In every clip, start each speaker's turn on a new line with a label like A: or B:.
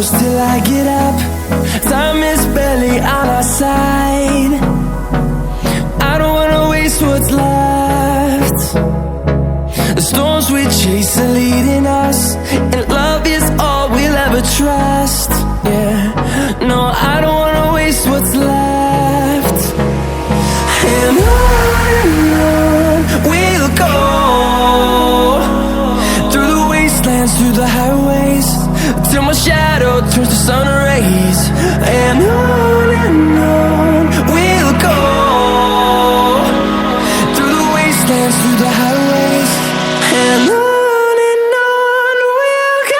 A: close till I get up. Time is barely on our side. I don't wanna waste what's left. The storms we chase are leading us, and love is all we'll ever trust. Yeah, no, I don't wanna waste what's left. And on we'll go, through the wastelands, through the highways, till my shadow turns to sun rays. And on we'll go, through the wastelands, through the highways, and on we'll go.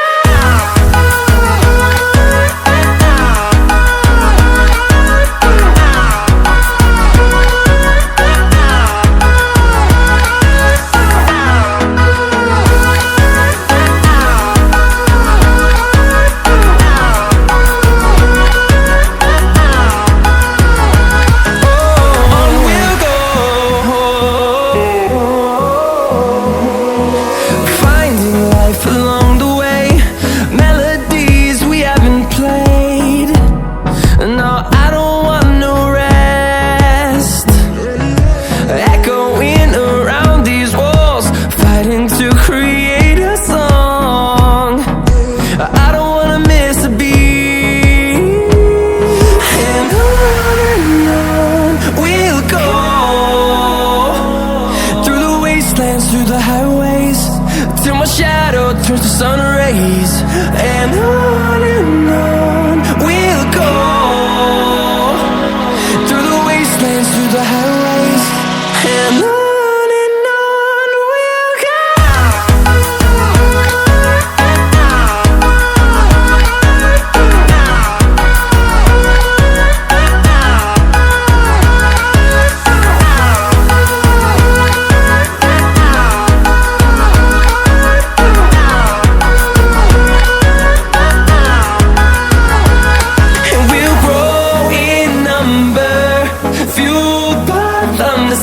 A: Through the highways, till my shadow turns to sun rays. And on we'll go, through the wastelands, through the highways, and on we'll go.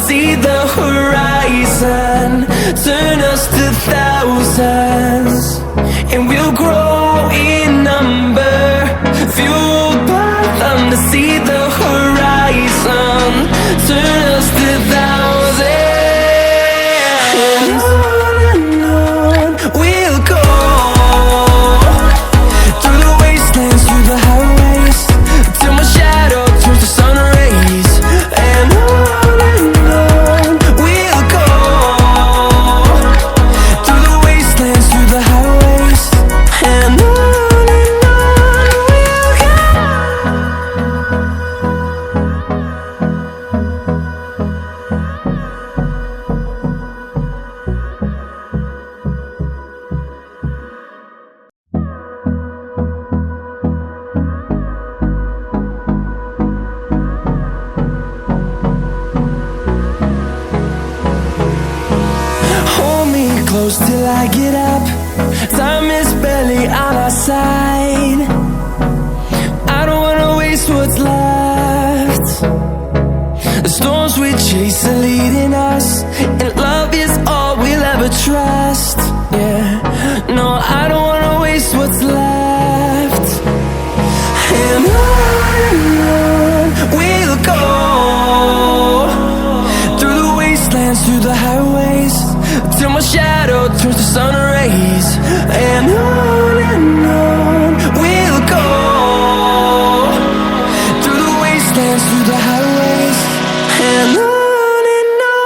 A: See the horizon, turn us to thousands, and we'll grow in number, fueled by them. To see the horizon, turn us to thousands, and on we'll go, through the wastelands, through the highways, till my shadow turns to sun rays. And close till I get up. Time is barely on our side. I don't wanna waste what's left. The storms we chase are leading us, and love is all we'll ever trust. Yeah, no, I don't wanna waste what's left. And on we'll go, through the wastelands, through the highways, till my shadow turns to sun rays.